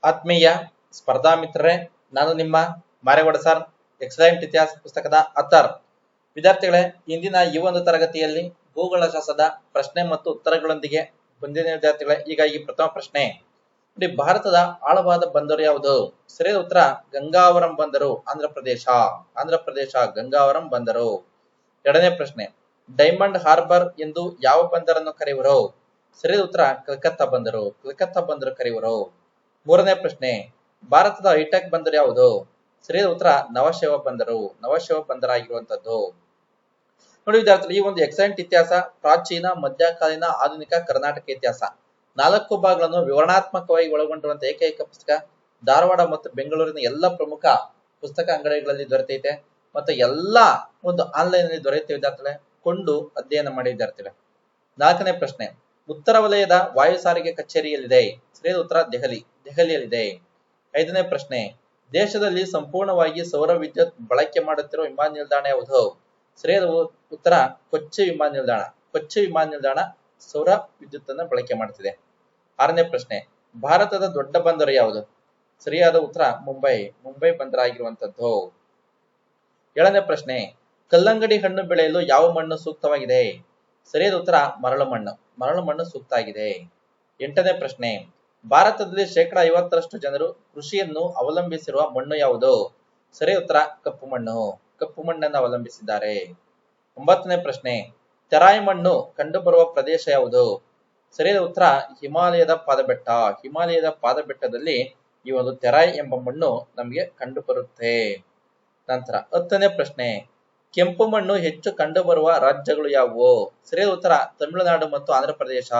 ಆತ್ಮೀಯ ಸ್ಪರ್ಧಾ ಮಿತ್ರರೇ, ನಾನು ನಿಮ್ಮ ಮಾರೇಗೌಡ ಸರ್, ಎಕ್ಸಲೆಂಟ್ ಇತಿಹಾಸ ಪುಸ್ತಕದ ಅಥರ್. ವಿದ್ಯಾರ್ಥಿಗಳೇ, ಇಂದಿನ ಈ ಒಂದು ತರಗತಿಯಲ್ಲಿ ಭೂಗೋಳಶಾಸ್ತ್ರದ ಪ್ರಶ್ನೆ ಮತ್ತು ಉತ್ತರಗಳೊಂದಿಗೆ ಬಂದಿನ ವಿದ್ಯಾರ್ಥಿಗಳೇ. ಈಗ ಈ ಪ್ರಥಮ ಪ್ರಶ್ನೆ ನೋಡಿ, ಭಾರತದ ಆಳವಾದ ಬಂದರು ಯಾವುದು? ಸರಿಯಾದ ಉತ್ತರ ಗಂಗಾವರಂ ಬಂದರು, ಆಂಧ್ರ ಪ್ರದೇಶ ಗಂಗಾವರಂ ಬಂದರು. ಎರಡನೇ ಪ್ರಶ್ನೆ, ಡೈಮಂಡ್ ಹಾರ್ಬರ್ ಎಂದು ಯಾವ ಬಂದರನ್ನು ಕರೆಯುವರು? ಸರಿಯಾದ ಉತ್ತರ ಕಲ್ಕತ್ತಾ ಬಂದರು ಕರೆಯುವರು. ಮೂರನೇ ಪ್ರಶ್ನೆ, ಭಾರತದ ಹೈಟೆಕ್ ಬಂದರು ಯಾವುದು? ಸರಿಯಾದ ಉತ್ತರ ನವಶೇವ ಬಂದರಾಗಿರುವಂತದ್ದು. ನೋಡಿ ವಿದ್ಯಾರ್ಥಿಗಳು, ಈ ಒಂದು ಎಕ್ಸಲೆಂಟ್ ಇತಿಹಾಸ ಪ್ರಾಚೀನ, ಮಧ್ಯಕಾಲೀನ, ಆಧುನಿಕ ಕರ್ನಾಟಕ ಇತಿಹಾಸ 4 ಭಾಗಗಳನ್ನು ವಿವರಣಾತ್ಮಕವಾಗಿ ಒಳಗೊಂಡಿರುವಂತಹ ಏಕೈಕ ಪುಸ್ತಕ. ಧಾರವಾಡ ಮತ್ತು ಬೆಂಗಳೂರಿನ ಎಲ್ಲ ಪ್ರಮುಖ ಪುಸ್ತಕ ಅಂಗಡಿಗಳಲ್ಲಿ ದೊರೆತೈತೆ ಮತ್ತು ಎಲ್ಲಾ ಒಂದು ಆನ್ಲೈನ್ ನಲ್ಲಿ ದೊರೆಯುತ್ತೆ ವಿದ್ಯಾರ್ಥಿಗಳೇ. ಕೊಂಡು ಅಧ್ಯಯನ ಮಾಡಿ ವಿದ್ಯಾರ್ಥಿಗಳೇ. 4ನೇ ಪ್ರಶ್ನೆ, ಉತ್ತರ ವಲಯದ ವಾಯು ಸಾರಿಗೆ ಕಚೇರಿಯಲ್ಲಿದೆ? ಸರಿಯಾದ ಉತ್ತರ ದೆಹಲಿಯಲ್ಲಿದೆ. 5ನೇ ಪ್ರಶ್ನೆ, ದೇಶದಲ್ಲಿ ಸಂಪೂರ್ಣವಾಗಿ ಸೌರ ವಿದ್ಯುತ್ ಬಳಕೆ ಮಾಡುತ್ತಿರುವ ವಿಮಾನ ನಿಲ್ದಾಣ ಯಾವುದು? ಸರಿಯಾದ ಉತ್ತರ ಕೊಚ್ಚಿ ವಿಮಾನ ನಿಲ್ದಾಣ ಸೌರ ವಿದ್ಯುತ್ ಅನ್ನು ಬಳಕೆ ಮಾಡುತ್ತಿದೆ. 6ನೇ ಪ್ರಶ್ನೆ, ಭಾರತದ ದೊಡ್ಡ ಬಂದರು ಯಾವುದು? ಸರಿಯಾದ ಉತ್ತರ ಮುಂಬೈ ಬಂದರಾಗಿರುವಂತದ್ದು. 7ನೇ ಪ್ರಶ್ನೆ, ಕಲ್ಲಂಗಡಿ ಹಣ್ಣು ಬೆಳೆಯಲು ಯಾವ ಮಣ್ಣು ಸೂಕ್ತವಾಗಿದೆ? ಸರಿಯಾದ ಉತ್ತರ ಮರಳು ಮಣ್ಣು ಸೂಕ್ತ ಆಗಿದೆ. 8ನೇ ಪ್ರಶ್ನೆ, ಭಾರತದಲ್ಲಿ 50% ಜನರು ಕೃಷಿಯನ್ನು ಅವಲಂಬಿಸಿರುವ ಮಣ್ಣು ಯಾವುದು? ಸರಿಯಾದ ಉತ್ತರ ಕಪ್ಪು ಮಣ್ಣನ್ನು ಅವಲಂಬಿಸಿದ್ದಾರೆ. 9ನೇ ಪ್ರಶ್ನೆ, ತೆರಾಯಿ ಮಣ್ಣು ಕಂಡುಬರುವ ಪ್ರದೇಶ ಯಾವುದು? ಸರಿಯಾದ ಉತ್ತರ ಹಿಮಾಲಯದ ಪಾದಬೆಟ್ಟದಲ್ಲಿ ಈ ಒಂದು ತೆರಾಯಿ ಎಂಬ ಮಣ್ಣು ನಮಗೆ ಕಂಡು ಬರುತ್ತೆ. ನಂತರ 10ನೇ ಪ್ರಶ್ನೆ, ಕೆಂಪು ಮಣ್ಣು ಹೆಚ್ಚು ಕಂಡುಬರುವ ರಾಜ್ಯಗಳು ಯಾವುವು? ಸರಿಯಾದ ಉತ್ತರ ತಮಿಳುನಾಡು ಮತ್ತು ಆಂಧ್ರ ಪ್ರದೇಶ.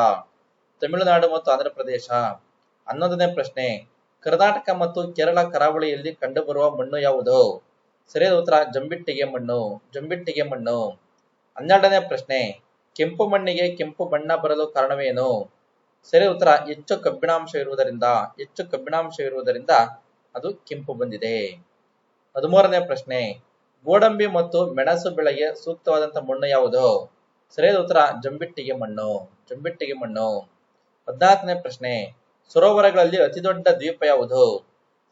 11ನೇ ಪ್ರಶ್ನೆ, ಕರ್ನಾಟಕ ಮತ್ತು ಕೇರಳ ಕರಾವಳಿಯಲ್ಲಿ ಕಂಡುಬರುವ ಮಣ್ಣು ಯಾವುದು? ಸರಿಯಾದ ಉತ್ತರ ಜಂಬಿಟ್ಟಿಗೆ ಮಣ್ಣು. 12ನೇ ಪ್ರಶ್ನೆ, ಕೆಂಪು ಮಣ್ಣಿಗೆ ಕೆಂಪು ಬಣ್ಣ ಬರಲು ಕಾರಣವೇನು? ಸರಿಯಾದ ಉತ್ತರ ಹೆಚ್ಚು ಕಬ್ಬಿಣಾಂಶ ಇರುವುದರಿಂದ ಅದು ಕೆಂಪು ಬಂದಿದೆ. 13ನೇ ಪ್ರಶ್ನೆ, ಗೋಡಂಬಿ ಮತ್ತು ಮೆಣಸು ಬೆಳೆಗೆ ಸೂಕ್ತವಾದಂತಹ ಮಣ್ಣು ಯಾವುದು? ಸರಿಯಾದ ಉತ್ತರ ಜಂಬಿಟ್ಟಿಗೆ ಮಣ್ಣು. 14ನೇ ಪ್ರಶ್ನೆ, ಸರೋವರಗಳಲ್ಲಿ ಅತಿ ದೊಡ್ಡ ದ್ವೀಪ ಯಾವುದು?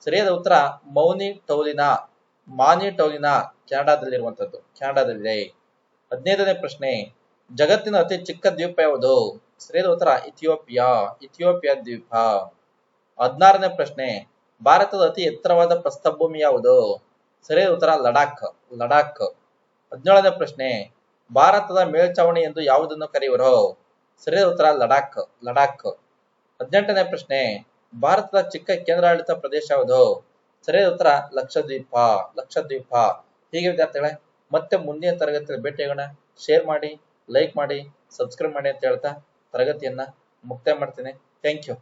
ಸರಿಯಾದ ಉತ್ತರ ಮಾನಿ ಟೌಲಿನಾ ಕೆನಡಾದಲ್ಲಿದೆ. 15ನೇ ಪ್ರಶ್ನೆ, ಜಗತ್ತಿನ ಅತಿ ಚಿಕ್ಕ ದ್ವೀಪ ಯಾವುದು? ಸರಿಯಾದ ಉತ್ತರ ಇಥಿಯೋಪಿಯಾ ದ್ವೀಪ. 16ನೇ ಪ್ರಶ್ನೆ, ಭಾರತದ ಅತಿ ಎತ್ತರವಾದ ಪ್ರಸ್ಥಭೂಮಿ ಯಾವುದು? ಸರಿಯಾದ ಉತ್ತರ ಲಡಾಖ್. 17ನೇ ಪ್ರಶ್ನೆ, ಭಾರತದ ಮೇಲ್ಛಾವಣಿ ಎಂದು ಯಾವುದನ್ನು ಕರೆಯುವರು? ಸರಿಯಾದ ಉತ್ತರ ಲಡಾಖ್. 18ನೇ ಪ್ರಶ್ನೆ, ಭಾರತದ ಚಿಕ್ಕ ಕೇಂದ್ರಾಡಳಿತ ಪ್ರದೇಶ ಯಾವುದು? ಸರಿಯಾದ ಉತ್ತರ ಲಕ್ಷದ್ವೀಪ. ಹೀಗೆ ವಿದ್ಯಾರ್ಥಿಗಳೇ, ಮತ್ತೆ ಮುಂದಿನ ತರಗತಿಯಲ್ಲಿ ಭೇಟಿಯಾಗೋಣ. ಶೇರ್ ಮಾಡಿ, ಲೈಕ್ ಮಾಡಿ, ಸಬ್ಸ್ಕ್ರೈಬ್ ಮಾಡಿ ಅಂತ ಹೇಳ್ತಾ ತರಗತಿಯನ್ನ ಮುಕ್ತಾಯ ಮಾಡ್ತೀನಿ. Thank you.